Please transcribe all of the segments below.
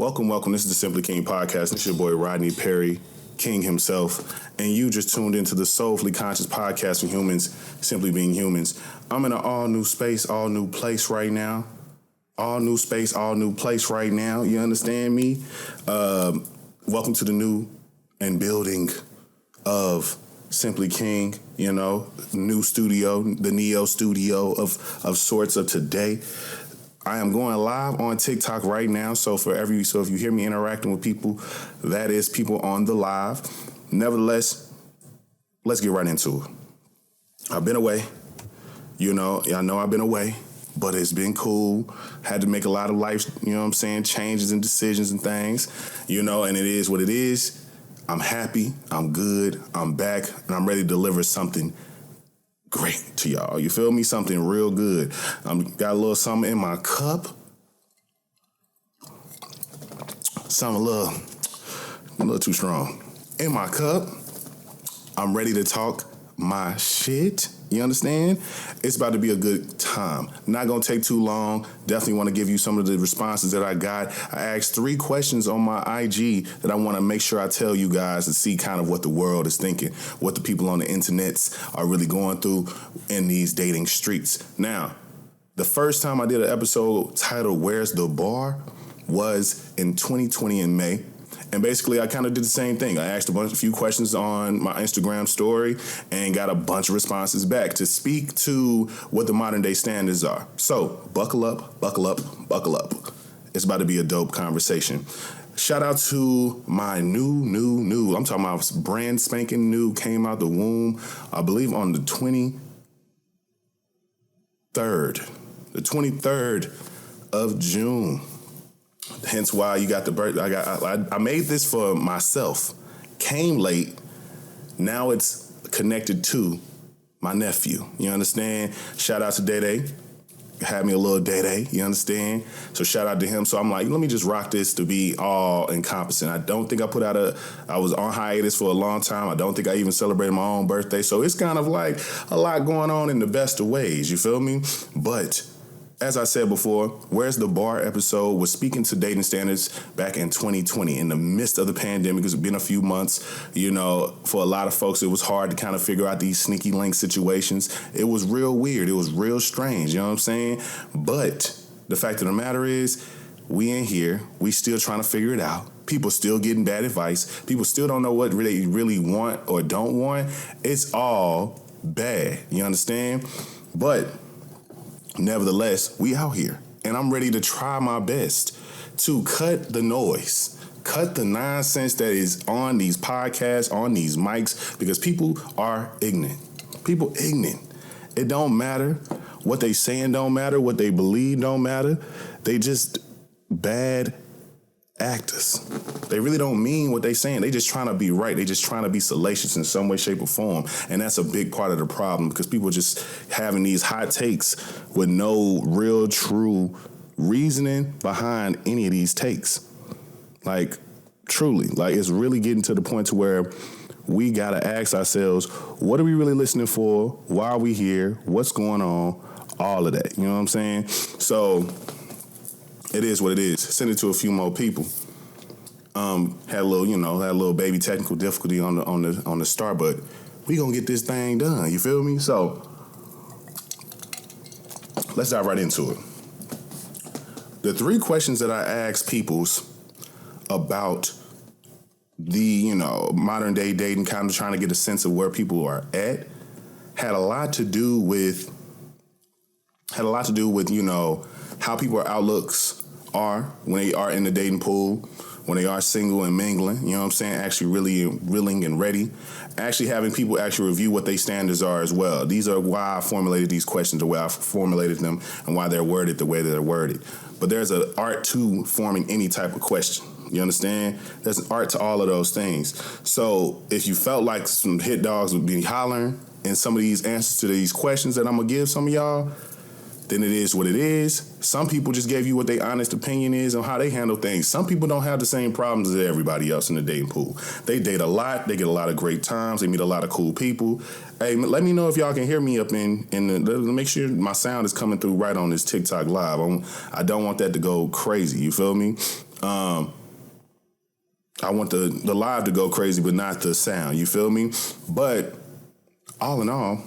Welcome. This is the Simply King podcast. This is your boy Rodney Perry, King himself, and you just tuned into the Soulfully Conscious podcast for humans, simply being humans. I'm in an all new space, all new place right now. All new space, all new place right now. You understand me? Welcome to the new and building of Simply King. You know, new studio, the Neo studio of sorts of today. I am going live on TikTok right now. So if you hear me interacting with people, that is people on the live. Nevertheless, let's get right into it. I've been away. You know, I know I've been away, but it's been cool. Had to make a lot of life, changes and decisions and things, and it is what it is. I'm happy. I'm good. I'm back, and I'm ready to deliver something great to y'all. You feel me? Something real good. Got a little something in my cup. Something a little too strong. In my cup. I'm ready to talk my shit. You understand? It's about to be a good time. Not going to take too long. Definitely want to give you some of the responses that I got. I asked 3 questions on my IG that I want to make sure I tell you guys to see kind of what the world is thinking, what the people on the internets are really going through in these dating streets. Now, the first time I did an episode titled Where's the Bar was in 2020 in May. And basically, I kind of did the same thing. I asked a few questions on my Instagram story and got a bunch of responses back to speak to what the modern day standards are. So buckle up. It's about to be a dope conversation. Shout out to my new, I'm talking about brand spanking new, came out the womb, I believe on the 23rd of June. Hence why you got the birth. I made this for myself. Came late. Now it's connected to my nephew. You understand? Shout out to Dae Dae. Had me a little Dae Dae. You understand? So shout out to him. So I'm like, let me just rock this to be all encompassing. I don't think I was on hiatus for a long time. I don't think I even celebrated my own birthday. So it's kind of like a lot going on in the best of ways. You feel me? But as I said before, Where's the Bar episode was speaking to dating standards back in 2020 in the midst of the pandemic. It's been a few months, for a lot of folks, it was hard to kind of figure out these sneaky link situations. It was real weird. It was real strange. You know what I'm saying? But the fact of the matter is we in here. We still trying to figure it out. People still getting bad advice. People still don't know what they really want or don't want. It's all bad. You understand? But nevertheless, we out here, and I'm ready to try my best to cut the noise, cut the nonsense that is on these podcasts, on these mics, because people are ignorant. People ignorant. It don't matter. What they saying don't matter. What they believe don't matter. They just bad actors. They really don't mean what they saying. They just trying to be right. They just trying to be salacious in some way, shape, or form. And that's a big part of the problem because people just having these hot takes with no real, true reasoning behind any of these takes. Like, truly. Like, it's really getting to the point to where we got to ask ourselves, what are we really listening for? Why are we here? What's going on? All of that. You know what I'm saying? So it is what it is. Send it to a few more people. Had a little baby technical difficulty on the start, but we gonna get this thing done. You feel me? So let's dive right into it. The 3 questions that I asked peoples about the modern day dating, kind of trying to get a sense of where people are at, had a lot to do with how people's outlooks are when they are in the dating pool, when they are single and mingling, you know what I'm saying, actually really willing and ready, actually having people actually review what their standards are as well. These are why I formulated these questions, the way I formulated them, and why they're worded the way they're worded. But there's an art to forming any type of question. You understand? There's an art to all of those things. So if you felt like some hit dogs would be hollering in some of these answers to these questions that I'm going to give some of y'all, then it is what it is. Some people just gave you what their honest opinion is on how they handle things. Some people don't have the same problems as everybody else in the dating pool. They date a lot. They get a lot of great times. They meet a lot of cool people. Hey, let me know if y'all can hear me up in the, make sure my sound is coming through right on this TikTok live. I don't want that to go crazy. You feel me? I want the live to go crazy, but not the sound. You feel me? But all in all,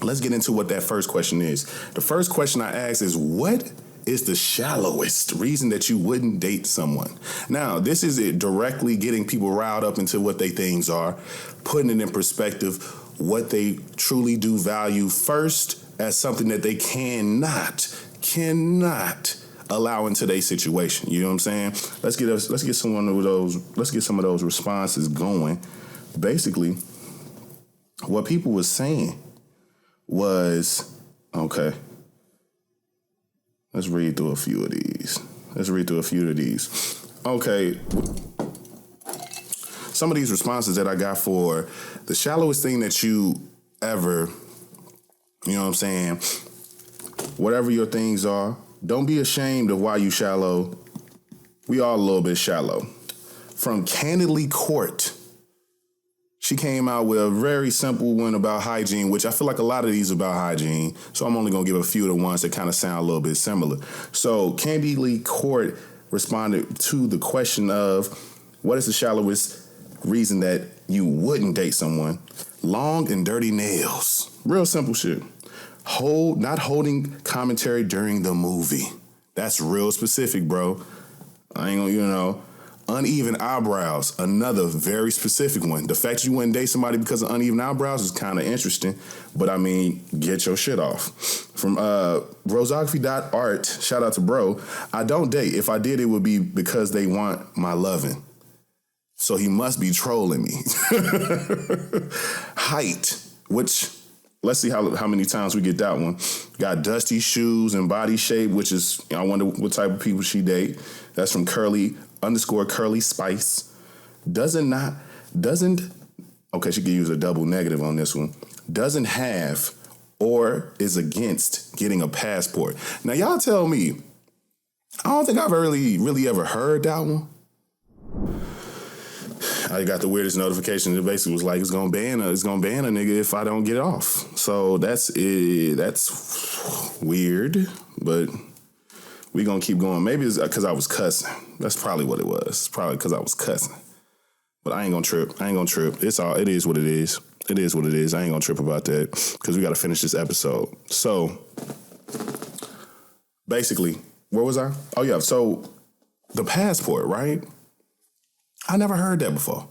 let's get into what that first question is. The first question I asked is, what is the shallowest reason that you wouldn't date someone? Now, this is it directly getting people riled up into what they things are, putting it in perspective, what they truly do value first as something that they cannot allow in today's situation. You know what I'm saying? Let's get some of those responses going. Basically, what people was saying was, okay, let's read through a few of these. Okay. Some of these responses that I got for the shallowest thing that you ever, you know what I'm saying, whatever your things are, don't be ashamed of why you shallow. We all a little bit shallow. From Candidly Court, she came out with a very simple one about hygiene, which I feel like a lot of these are about hygiene. So I'm only going to give a few of the ones that kind of sound a little bit similar. So Candidly Court responded to the question of, what is the shallowest reason that you wouldn't date someone? Long and dirty nails. Real simple shit. Not holding commentary during the movie. That's real specific, bro. I ain't gonna, uneven eyebrows, another very specific one. The fact you wouldn't date somebody because of uneven eyebrows is kind of interesting, but I mean, get your shit off. From Rosography.art, shout out to bro, I don't date. If I did, it would be because they want my loving. So he must be trolling me. Height, which, let's see how many times we get that one. Got dusty shoes and body shape, which is, I wonder what type of people she date. That's from Curly Spice. Okay, she could use a double negative on this one. Doesn't have or is against getting a passport. Now, y'all tell me, I don't think I've really ever heard that one. I got the weirdest notification. It basically was like, it's gonna ban a nigga if I don't get it off. So that's it. That's weird, but we gonna keep going. Maybe it's because I was cussing. That's probably what it was. It's probably because I was cussing. But I ain't gonna trip. It is what it is. It is what it is. I ain't gonna trip about that because we gotta finish this episode. So basically, where was I? Oh yeah. So the passport, right? I never heard that before.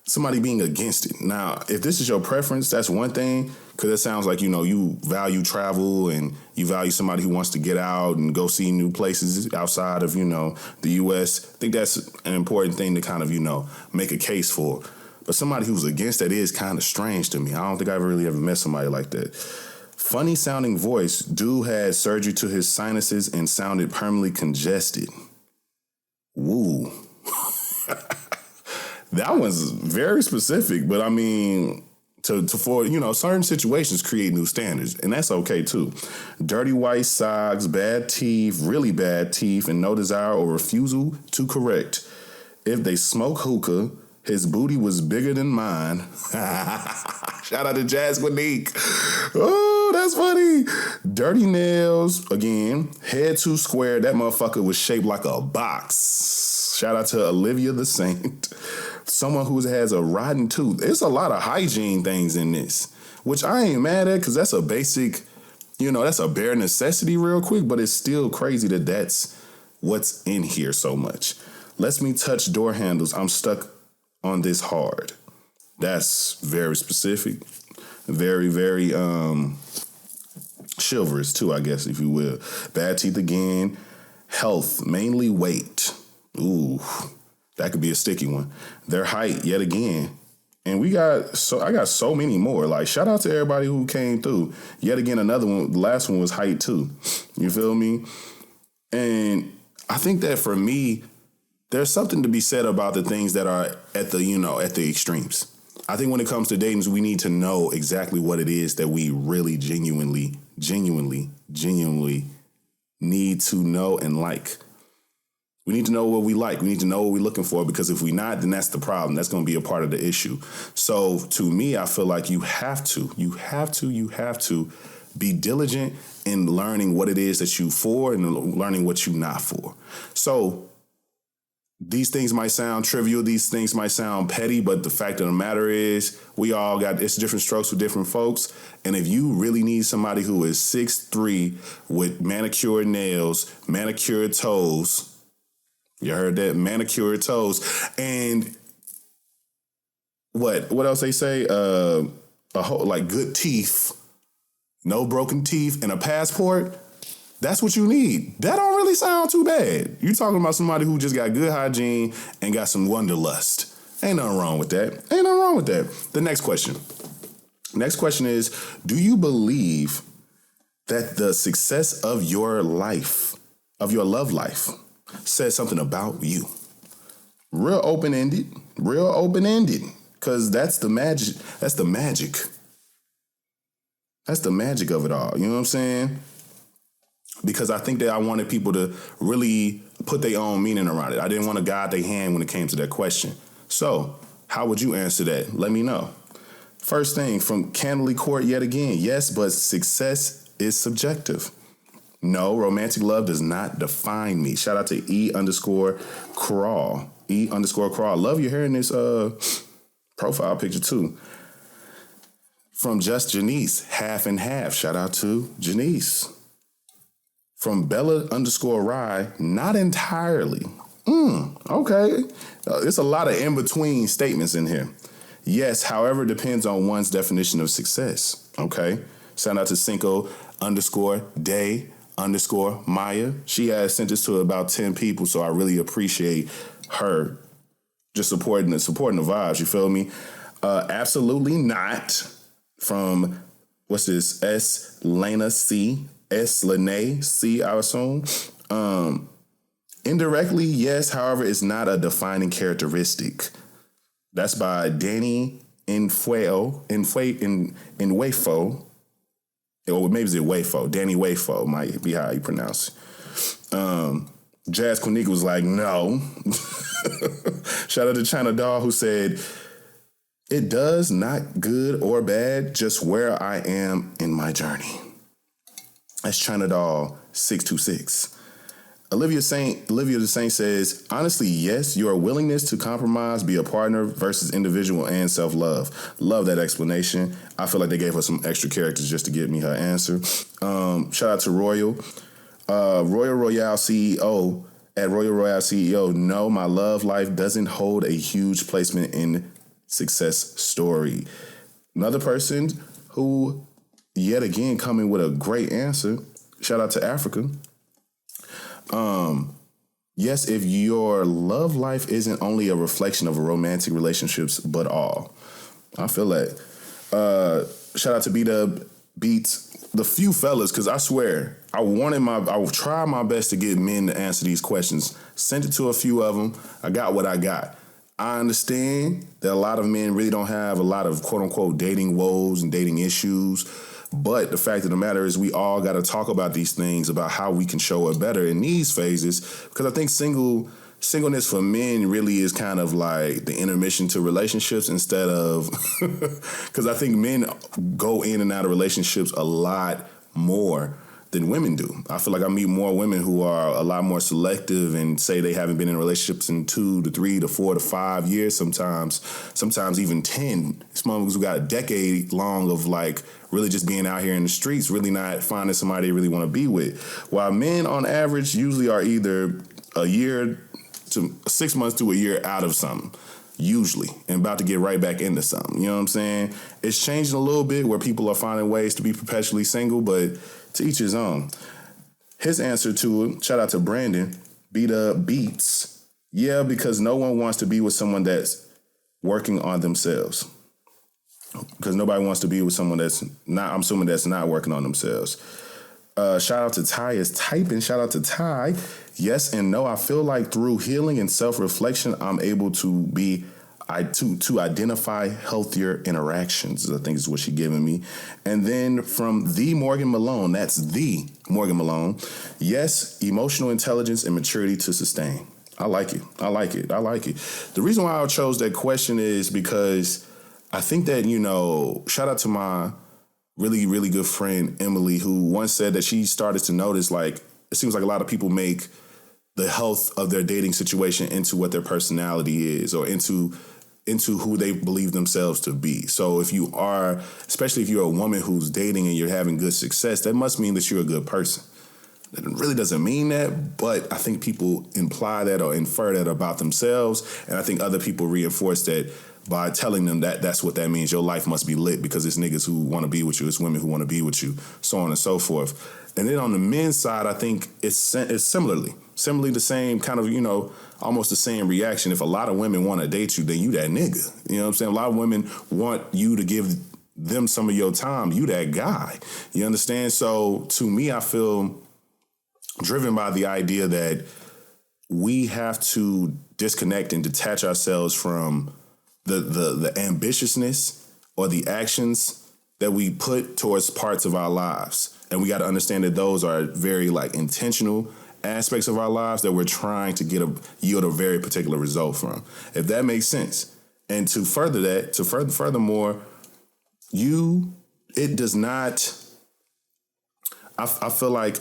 Somebody being against it. Now, if this is your preference, that's one thing, because it sounds like, you value travel and you value somebody who wants to get out and go see new places outside of, the U.S. I think that's an important thing to kind of, make a case for. But somebody who's against that is kind of strange to me. I don't think I've really ever met somebody like that. Funny sounding voice. Dude had surgery to his sinuses and sounded permanently congested. Woo. That one's very specific, but I mean, for certain situations create new standards, and that's okay too. Dirty white socks, bad teeth, really bad teeth, and no desire or refusal to correct. If they smoke hookah, his booty was bigger than mine. Shout out to Jazz Guanique. Oh, that's funny. Dirty nails, again, head too square. That motherfucker was shaped like a box. Shout out to Olivia the Saint. Someone who has a rotten tooth. There's a lot of hygiene things in this, which I ain't mad at because that's a basic, that's a bare necessity real quick, but it's still crazy that that's what's in here so much. Lets me touch door handles. I'm stuck on this hard. That's very specific. Very, very chivalrous too, I guess, if you will. Bad teeth again. Health, mainly weight. Ooh. That could be a sticky one. Their height, yet again. And I got so many more. Like, shout out to everybody who came through. Yet again, another one. The last one was height too. You feel me? And I think that for me, there's something to be said about the things that are at the extremes. I think when it comes to dating, we need to know exactly what it is that we really genuinely need to know and like. We need to know what we like. We need to know what we're looking for, because if we're not, then that's the problem. That's going to be a part of the issue. So to me, I feel like you have to be diligent in learning what it is that you for and learning what you're not for. So These things might sound trivial, these things might sound petty, but the fact of the matter is we all got, it's different strokes for different folks. And if you really need somebody who is 6'3" with manicured nails, manicured toes, you heard that, manicured toes, and what else they say? A whole, like, good teeth, no broken teeth, and a passport. That's what you need. That don't really sound too bad. You're talking about somebody who just got good hygiene and got some wanderlust. Ain't nothing wrong with that. Ain't nothing wrong with that. The next question. Next question is, do you believe that the success of your life, of your love life, says something about you? Real open-ended. Real open-ended. Because that's the magic. That's the magic. That's the magic of it all. You know what I'm saying? Because I think that I wanted people to really put their own meaning around it. I didn't want to guide their hand when it came to that question. So, how would you answer that? Let me know. First thing, from Candlely Court yet again. Yes, but success is subjective. No, romantic love does not define me. Shout out to E_Crawl. E_Crawl. Love your hair in this profile picture too. From Just Janice, half and half. Shout out to Janice. From Bella_Rye, not entirely. Okay. There's a lot of in-between statements in here. Yes, however, depends on one's definition of success. Okay. Shout out to Cinco_Dae_Maya. She has sent this to about 10 people, so I really appreciate her just supporting the vibes. You feel me? Absolutely not. From, what's this? Lena C, I assume. Indirectly, yes. However, it's not a defining characteristic. That's by Danny Infuefo. Or maybe it's Wayfo. Danny Wayfo might be how you pronounce it. Jazz Quinique was like, no. Shout out to China Doll, who said, it does not good or bad, just where I am in my journey. That's China Doll 626. Olivia the Saint says, honestly, yes, your willingness to compromise, be a partner versus individual and self-love. Love that explanation. I feel like they gave her some extra characters just to give me her answer. Shout out to Royal Royale CEO at Royal Royale CEO. No, my love life doesn't hold a huge placement in success story. Another person who, yet again, coming with a great answer. Shout out to Africa. Yes, if your love life isn't only a reflection of a romantic relationships, but all. I feel that. Shout out to B-Dub Beats, the few fellas, because I swear, I will try my best to get men to answer these questions. Sent it to a few of them. I got what I got. I understand that a lot of men really don't have a lot of quote-unquote dating woes and dating issues. But the fact of the matter is we all got to talk about these things, about how we can show it better in these phases. Because I think singleness for men really is kind of like the intermission to relationships instead of... Because I think men go in and out of relationships a lot more than women do. I feel like I meet more women who are a lot more selective and say they haven't been in relationships in 2 to 3 to 4 to 5 years sometimes even 10. It's motherfuckers who got a decade long of like really just being out here in the streets, really not finding somebody they really want to be with. While men on average usually are either a year to 6 months to a year out of something. Usually, and about to get right back into something. You know what I'm saying? It's changing a little bit where people are finding ways to be perpetually single, but to each his own. His answer to it, shout out to Brandon, Beats. Yeah, because no one wants to be with someone that's working on themselves. Because nobody wants to be with someone that's not, I'm assuming that's not working on themselves. Shout out to Ty is typing. Shout out to Ty. Yes and no. I feel like through healing and self-reflection, I'm able to to identify healthier interactions, I think is what she's giving me. And then from the Morgan Malone, that's the Morgan Malone. Yes, emotional intelligence and maturity to sustain. I like it. I like it. I like it. The reason why I chose that question is because I think that, shout out to my really, really good friend, Emily, who once said that she started to notice, like, it seems like a lot of people make the health of their dating situation into what their personality is, or into who they believe themselves to be. So if you are, especially if you're a woman who's dating and you're having good success, that must mean that you're a good person. It really doesn't mean that, but I think people imply that or infer that about themselves, and I think other people reinforce that by telling them that that's what that means. Your life must be lit because it's niggas who want to be with you, it's women who want to be with you, so on and so forth. And then on the men's side, I think it's similarly the same kind of, almost the same reaction. If a lot of women want to date you, then you that nigga. You know what I'm saying? A lot of women want you to give them some of your time. You that guy. You understand? So to me, I feel driven by the idea that we have to disconnect and detach ourselves from the ambitiousness or the actions that we put towards parts of our lives. And we got to understand that those are very intentional aspects of our lives that we're trying to yield a very particular result from. If that makes sense. And to further that, furthermore, it does not, I feel like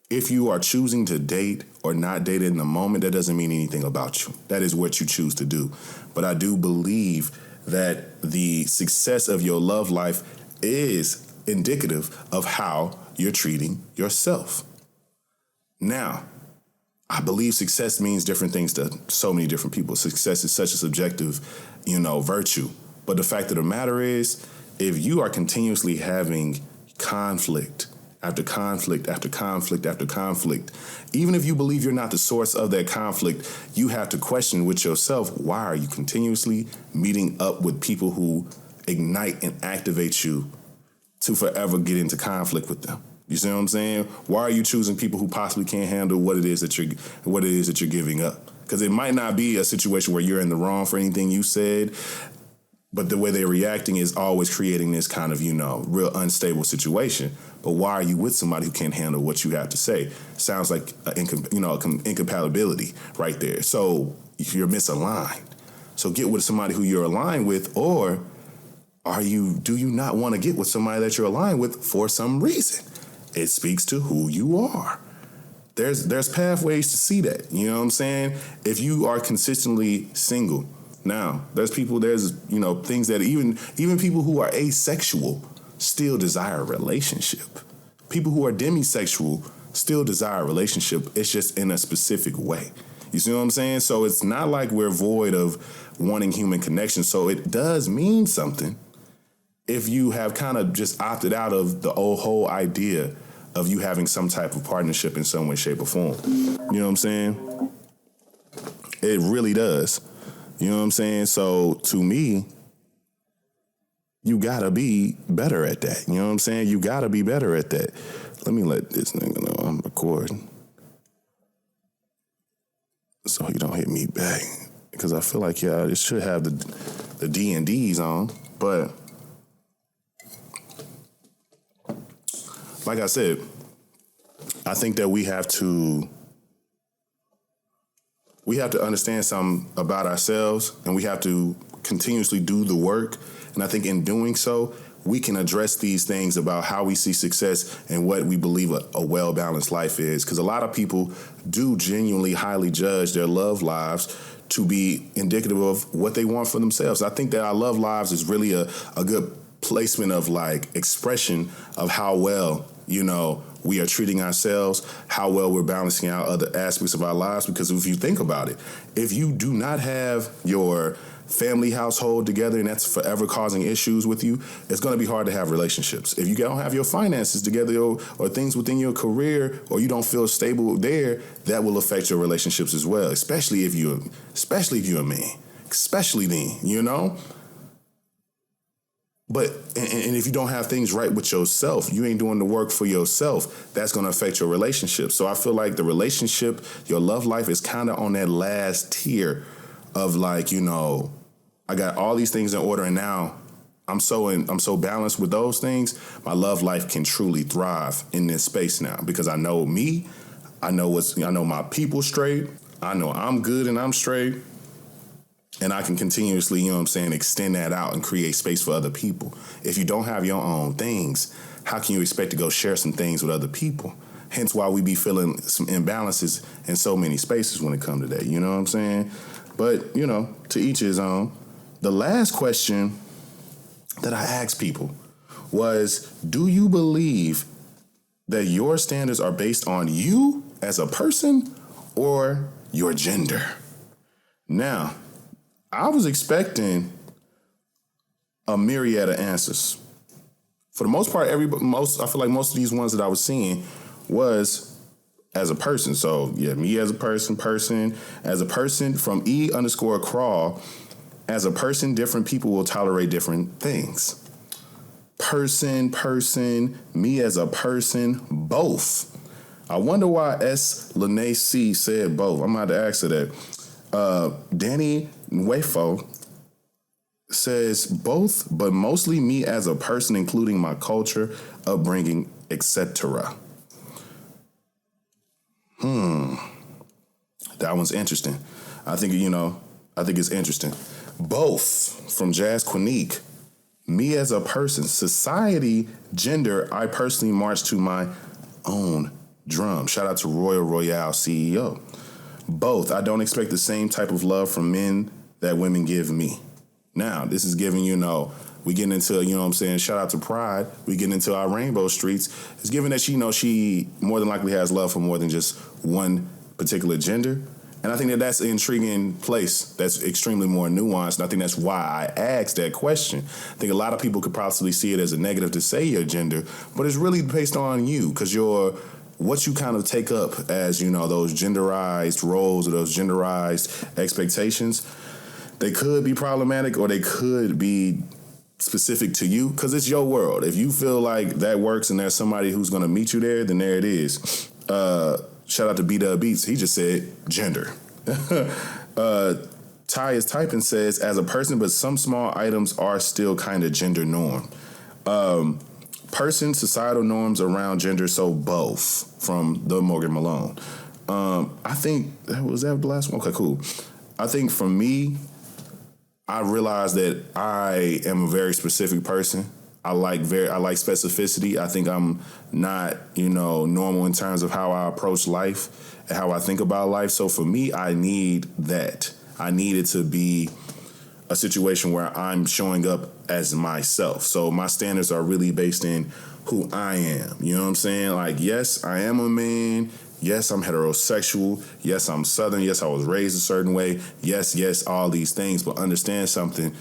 if you are choosing to date or not date in the moment, that doesn't mean anything about you. That is what you choose to do. But I do believe that the success of your love life is indicative of how you're treating yourself. Now, I believe success means different things to so many different people. Success is such a subjective, virtue. But the fact of the matter is, if you are continuously having conflict after conflict after conflict after conflict, even if you believe you're not the source of that conflict, you have to question with yourself, why are you continuously meeting up with people who ignite and activate you to forever get into conflict with them? You see what I'm saying? Why are you choosing people who possibly can't handle what it is that you're giving up? Because it might not be a situation where you're in the wrong for anything you said, but the way they're reacting is always creating this kind of, real unstable situation. But why are you with somebody who can't handle what you have to say? Sounds like incompatibility right there. So you're misaligned. So get with somebody who you're aligned with, or do you not want to get with somebody that you're aligned with for some reason? It speaks to who you are. There's pathways to see that. You know what I'm saying? If you are consistently single, now there's things that even people who are asexual still desire a relationship. People who are demisexual still desire a relationship. It's just in a specific way. You see what I'm saying? So it's not like we're void of wanting human connection. So it does mean something if you have kind of just opted out of the whole idea of you having some type of partnership in some way, shape, or form. You know what I'm saying? It really does. You know what I'm saying? So to me, you gotta be better at that. You know what I'm saying? You gotta be better at that. Let me let this nigga know I'm recording, so he don't hit me back. Because I feel like, it should have the D&Ds on. But like I said, I think that we have to understand something about ourselves, and we have to continuously do the work. And I think in doing so, we can address these things about how we see success and what we believe a well-balanced life is. Because a lot of people do genuinely highly judge their love lives to be indicative of what they want for themselves. I think that our love lives is really a good placement of expression of how well, we are treating ourselves, how well we're balancing out other aspects of our lives. Because if you think about it, if you do not have your family household together and that's forever causing issues with you, it's going to be hard to have relationships. If you don't have your finances together or things within your career, or you don't feel stable there, that will affect your relationships as well, especially if you're a man, especially then, But, and if you don't have things right with yourself, you ain't doing the work for yourself, that's going to affect your relationship. So I feel like the relationship, your love life is kind of on that last tier of I got all these things in order, and now I'm so balanced with those things. My love life can truly thrive in this space now, because I know me, I know my people straight, I know I'm good and I'm straight. And I can continuously, extend that out and create space for other people. If you don't have your own things, how can you expect to go share some things with other people? hence why we be feeling some imbalances in so many spaces when it comes to that. You know what I'm saying? But, you know, to each his own. The last question that I asked people was, do you believe that your standards are based on you as a person or your gender? Now, I was expecting a myriad of answers. For the most part, I feel like most of these ones that I was seeing was as a person. So yeah, me as a person, as a person from E_crawl, as a person, different people will tolerate different things. Person, me as a person, both. I wonder why S. Lene C said both. I'm about to ask her that. Danny Nwefo says both, but mostly me as a person, including my culture, upbringing, etc. That one's interesting. I think it's interesting. Both from Jazz Quinique. Me as a person, society, gender, I personally march to my own drum. Shout out to Royal Royale CEO. Both. I don't expect the same type of love from men that women give me. Now, this is giving, we getting into, what I'm saying, shout out to Pride. We getting into our rainbow streets. It's given that she more than likely has love for more than just one particular gender. And I think that that's an intriguing place that's extremely more nuanced. And I think that's why I asked that question. I think a lot of people could possibly see it as a negative to say your gender, but it's really based on you, because what you kind of take up as, those genderized roles or those genderized expectations. They could be problematic or they could be specific to you, because it's your world. If you feel like that works and there's somebody who's going to meet you there, then there it is. Shout out to B-Dub Beats. He just said gender. Ty is typing says, as a person, but some small items are still kind of gender norm. Person, societal norms around gender, so both, from the Morgan Malone. I think, was that the last one? Okay, cool. I think for me, I realized that I am a very specific person. I like specificity. I think I'm not, normal in terms of how I approach life and how I think about life. So for me, I need that. I need it to be a situation where I'm showing up as myself. So my standards are really based in who I am. You know what I'm saying? Like, yes, I am a man. Yes, I'm heterosexual. Yes, I'm Southern. Yes, I was raised a certain way. Yes, all these things. But understand something.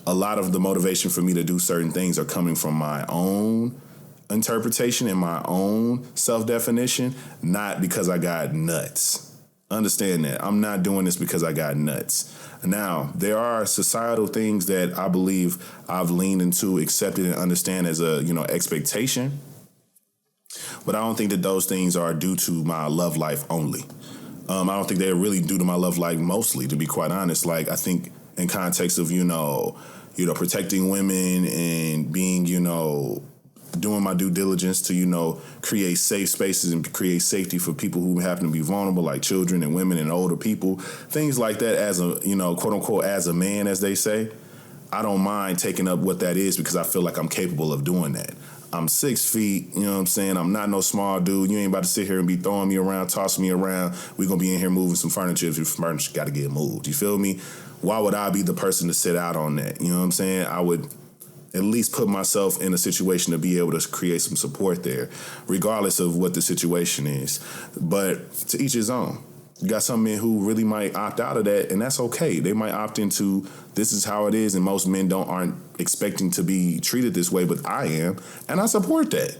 A lot of the motivation for me to do certain things are coming from my own interpretation and my own self-definition, not because I got nuts. Understand that. I'm not doing this because I got nuts. Now, there are societal things that I believe I've leaned into, accepted, and understand as a, expectation. But I don't think that those things are due to my love life only. I don't think they're really due to my love life mostly, to be quite honest. Like, I think in context of, protecting women and being, doing my due diligence to, create safe spaces and create safety for people who happen to be vulnerable, like children and women and older people, things like that as a, quote unquote, as a man, as they say. I don't mind taking up what that is because I feel like I'm capable of doing that. I'm 6 feet, you know what I'm saying? I'm not no small dude. You ain't about to sit here and be throwing me around, tossing me around. We're going to be in here moving some furniture. If your furniture got to get moved. You feel me? Why would I be the person to sit out on that? You know what I'm saying? I would at least put myself in a situation to be able to create some support there, regardless of what the situation is. But to each his own. You got some men who really might opt out of that, and that's okay. They might opt into this is how it is, and most men aren't expecting to be treated this way, but I am, and I support that.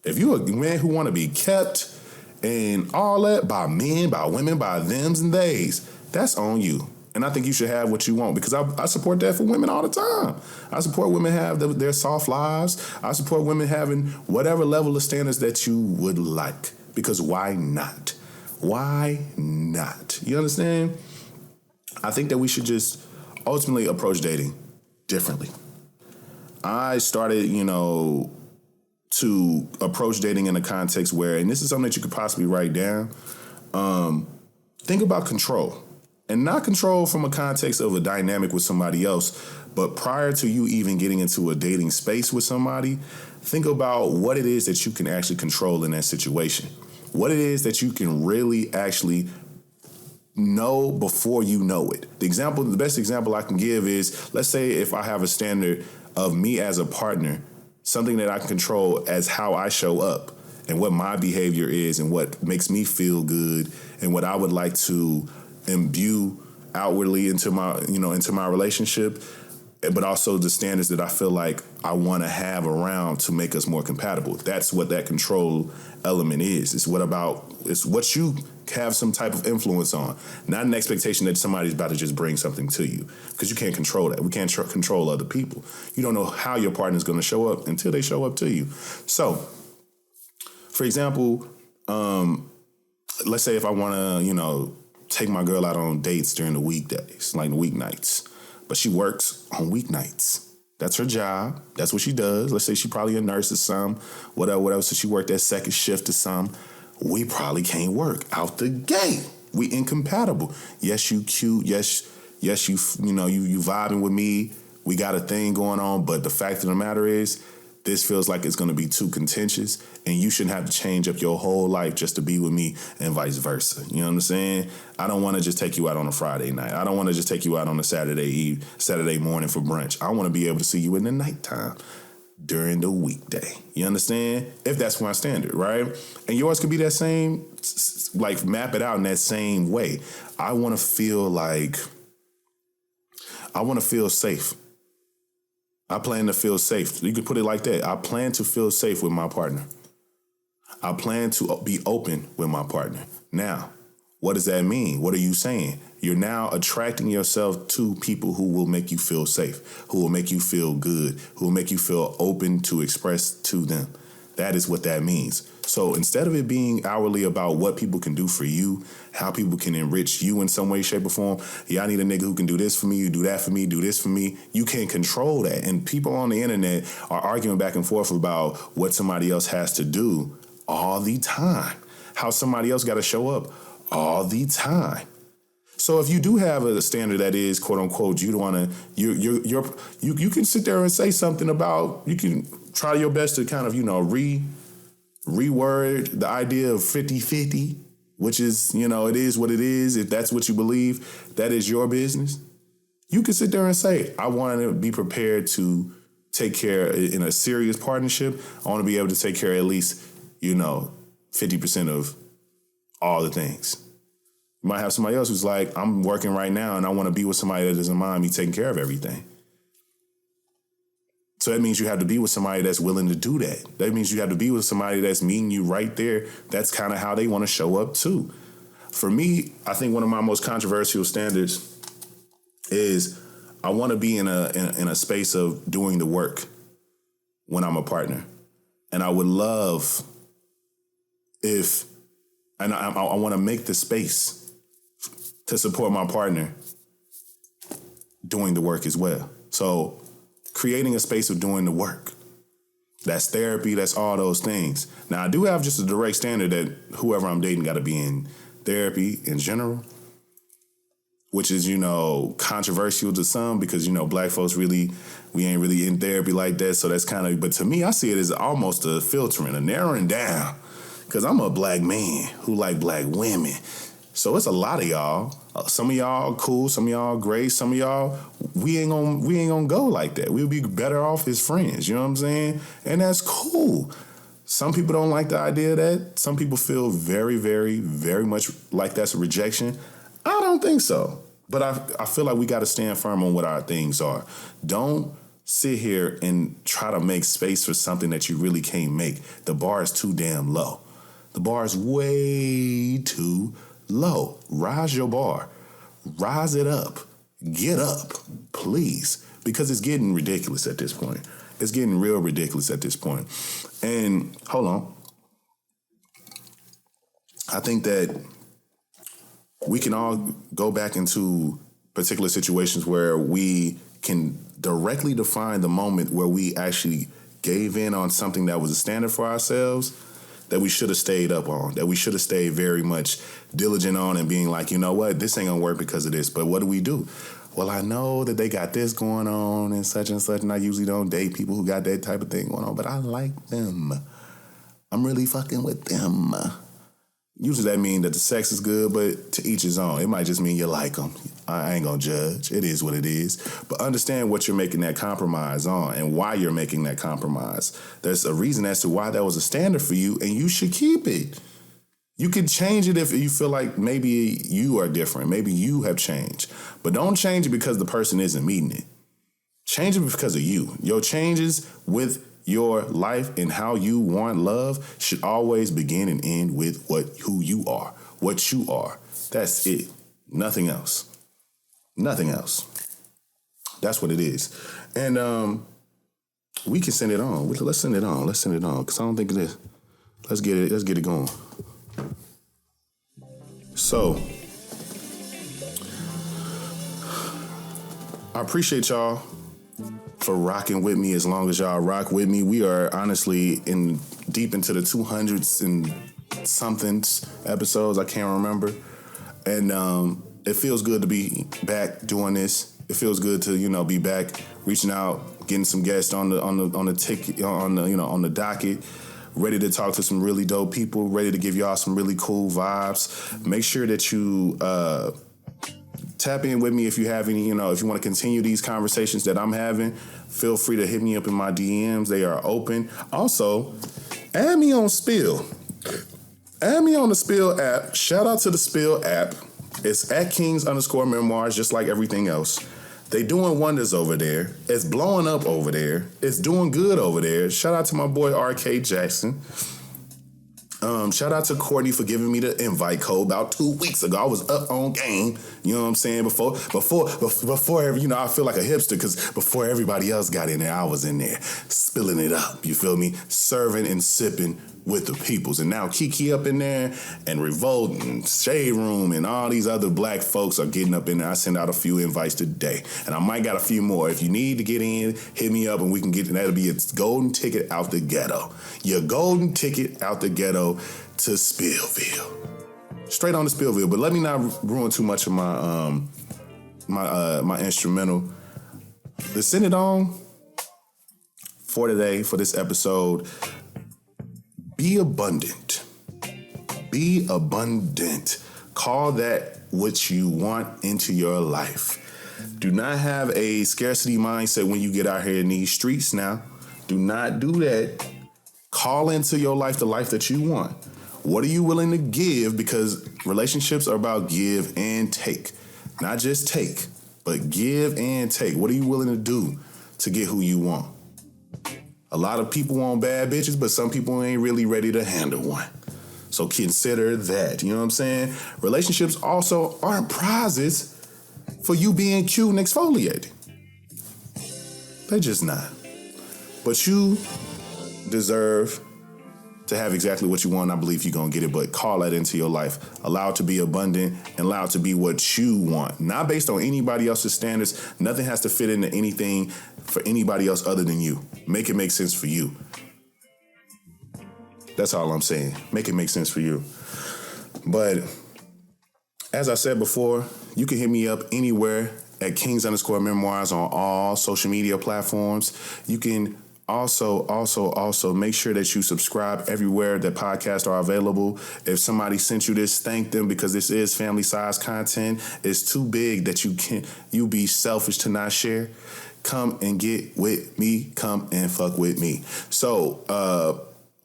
If you're a man who want to be kept and all that by men, by women, by thems and theys, that's on you. And I think you should have what you want, because I support that for women all the time. I support women have their soft lives. I support women having whatever level of standards that you would like, because why not? Why not? You understand? I think that we should just ultimately approach dating differently. I started, to approach dating in a context where, and this is something that you could possibly write down, think about control. And not control from a context of a dynamic with somebody else, but prior to you even getting into a dating space with somebody, think about what it is that you can actually control in that situation. What it is that you can really actually know before you know it. The best example I can give is, let's say if I have a standard of me as a partner, something that I can control as how I show up and what my behavior is and what makes me feel good and what I would like to imbue outwardly into my relationship, but also the standards that I feel like I want to have around to make us more compatible. That's what that control element is. It's what you have some type of influence on, not an expectation that somebody's about to just bring something to you, because you can't control that. We can't control other people. You don't know how your partner's going to show up until they show up to you. So, for example, let's say if I want to, take my girl out on dates during the weekdays, like the weeknights, but she works on weeknights. That's her job. That's what she does. Let's say she probably a nurse or some, whatever. So she worked that second shift or some. We probably can't work out the gate. We incompatible. Yes, you cute. Yes, you vibing with me. We got a thing going on. But the fact of the matter is, this feels like it's going to be too contentious, and you shouldn't have to change up your whole life just to be with me and vice versa. You know what I'm saying? I don't want to just take you out on a Friday night. I don't want to just take you out on a Saturday morning for brunch. I want to be able to see you in the nighttime during the weekday. You understand? If that's my standard, right? And yours could be that same, like map it out in that same way. I want to feel safe. I plan to feel safe. You could put it like that. I plan to feel safe with my partner. I plan to be open with my partner. Now, what does that mean? What are you saying? You're now attracting yourself to people who will make you feel safe, who will make you feel good, who will make you feel open to express to them. That is what that means. So instead of it being hourly about what people can do for you, how people can enrich you in some way, shape, or form, I need a nigga who can do this for me, you do that for me, do this for me. You can't control that. And people on the internet are arguing back and forth about what somebody else has to do all the time, how somebody else got to show up all the time. So if you do have a standard that is, quote unquote, you don't want to, you can sit there and say something about, you can try your best to kind of, reword the idea of 50-50, which is, it is what it is. If that's what you believe, that is your business. You can sit there and say, I want to be prepared to take care in a serious partnership. I want to be able to take care of at least, 50% of all the things. You might have somebody else who's like, I'm working right now and I want to be with somebody that doesn't mind me taking care of everything. So that means you have to be with somebody that's willing to do that. That means you have to be with somebody that's meeting you right there. That's kind of how they want to show up too. For me, I think one of my most controversial standards is I want to be in a space of doing the work when I'm a partner. And I would love if, and I want to make the space to support my partner doing the work as well. So creating a space of doing the work. That's therapy, that's all those things. Now, I do have just a direct standard that whoever I'm dating got to be in therapy in general, which is, controversial to some because, black folks we ain't really in therapy like that. So that's kind of, but to me, I see it as almost a filtering, a narrowing down, because I'm a black man who like black women. So it's a lot of y'all. Some of y'all cool, some of y'all great, some of y'all we ain't gonna go like that. We'll be better off as friends. You know what I'm saying? And that's cool. Some people don't like the idea of that. Some people feel very, very, very much like that's a rejection. I don't think so. But I feel like we got to stand firm on what our things are. Don't sit here and try to make space for something that you really can't make. The bar is too damn low. The bar is way too low. Rise your bar. Rise it up. Get up, please. Because it's getting ridiculous at this point. It's getting real ridiculous at this point. And hold on. I think that we can all go back into particular situations where we can directly define the moment where we actually gave in on something that was a standard for ourselves that we should have stayed up on, that we should have stayed very much diligent on and being like, you know what, this ain't gonna work because of this. But what do? Well, I know that they got this going on and such, and I usually don't date people who got that type of thing going on, but I like them. I'm really fucking with them. Usually that means that the sex is good, but to each his own. It might just mean you like them. I ain't gonna judge. It is what it is. But understand what you're making that compromise on and why you're making that compromise. There's a reason as to why that was a standard for you, and you should keep it. You can change it if you feel like maybe you are different. Maybe you have changed. But don't change it because the person isn't meeting it. Change it because of you. Your changes with your life and how you want love should always begin and end with who you are, what you are. That's it. Nothing else. Nothing else. That's what it is. And we can send it on. Let's send it on. Because I don't think it is. Let's get it going. So, I appreciate y'all for rocking with me as long as y'all rock with me. We are honestly deep into the 200s and somethings episodes. I can't remember. And it feels good to be back doing this. It feels good to, be back reaching out, getting some guests on the ticket, on the docket. Ready to talk to some really dope people, ready to give y'all some really cool vibes. Make sure that you tap in with me if you have any, if you want to continue these conversations that I'm having. Feel free to hit me up in my DMs. They are open. Also, add me on Spill. Add me on the Spill app. Shout out to the Spill app. It's at Kings_Memoirs, just like everything else. They doing wonders over there. It's blowing up over there. It's doing good over there. Shout out to my boy R.K. Jackson. Shout out to Courtney for giving me the invite code about 2 weeks ago. I was up on game. You know what I'm saying? Before, I feel like a hipster because before everybody else got in there, I was in there spilling it up. You feel me? Serving and sipping with the peoples. And now Kiki up in there and Revolt and Shade Room and all these other black folks are getting up in there. I sent out a few invites today. And I might got a few more. If you need to get in, hit me up and we can get in. That'll be a golden ticket out the ghetto. Your golden ticket out the ghetto to Spillville. Straight on to Spillville. But let me not ruin too much of my my instrumental. The send it on for today, for this episode. Be abundant. Be abundant. Call that what you want into your life. Do not have a scarcity mindset when you get out here in these streets now. Do not do that. Call into your life the life that you want. What are you willing to give? Because relationships are about give and take. Not just take, but give and take. What are you willing to do to get who you want? A lot of people want bad bitches, but some people ain't really ready to handle one. So consider that. You know what I'm saying? Relationships also aren't prizes for you being cute and exfoliating. They're just not. But you deserve to have exactly what you want. I believe you're going to get it, but call that into your life. Allow it to be abundant and allow it to be what you want. Not based on anybody else's standards. Nothing has to fit into anything for anybody else other than you. Make it make sense for you. That's all I'm saying. Make it make sense for you. But as I said before, you can hit me up anywhere at Kings_Memoirs on all social media platforms. You can also make sure that you subscribe everywhere that podcasts are available. If somebody sent you this, thank them, because this is family size content. It's too big that you be selfish to not share. Come and get with me. Come and fuck with me. So, a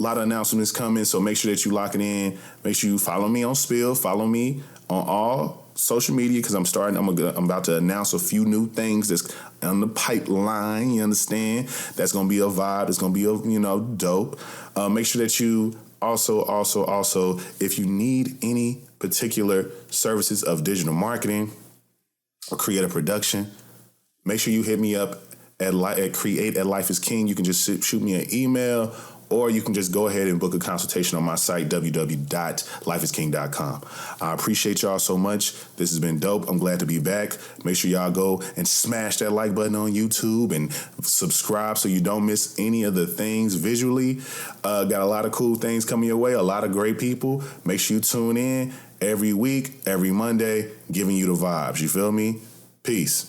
lot of announcements coming, so make sure that you lock it in. Make sure you follow me on Spill. Follow me on all social media, because I'm about to announce a few new things that's on the pipeline. You understand? That's gonna be a vibe. It's gonna be dope. Make sure that you also, if you need any particular services of digital marketing or creative production, make sure you hit me up at create@lifeisking. You can just shoot me an email, or you can just go ahead and book a consultation on my site, www.lifeisking.com. I appreciate y'all so much. This has been dope. I'm glad to be back. Make sure y'all go and smash that like button on YouTube and subscribe so you don't miss any of the things visually. Got a lot of cool things coming your way, a lot of great people. Make sure you tune in every week, every Monday, giving you the vibes. You feel me? Peace.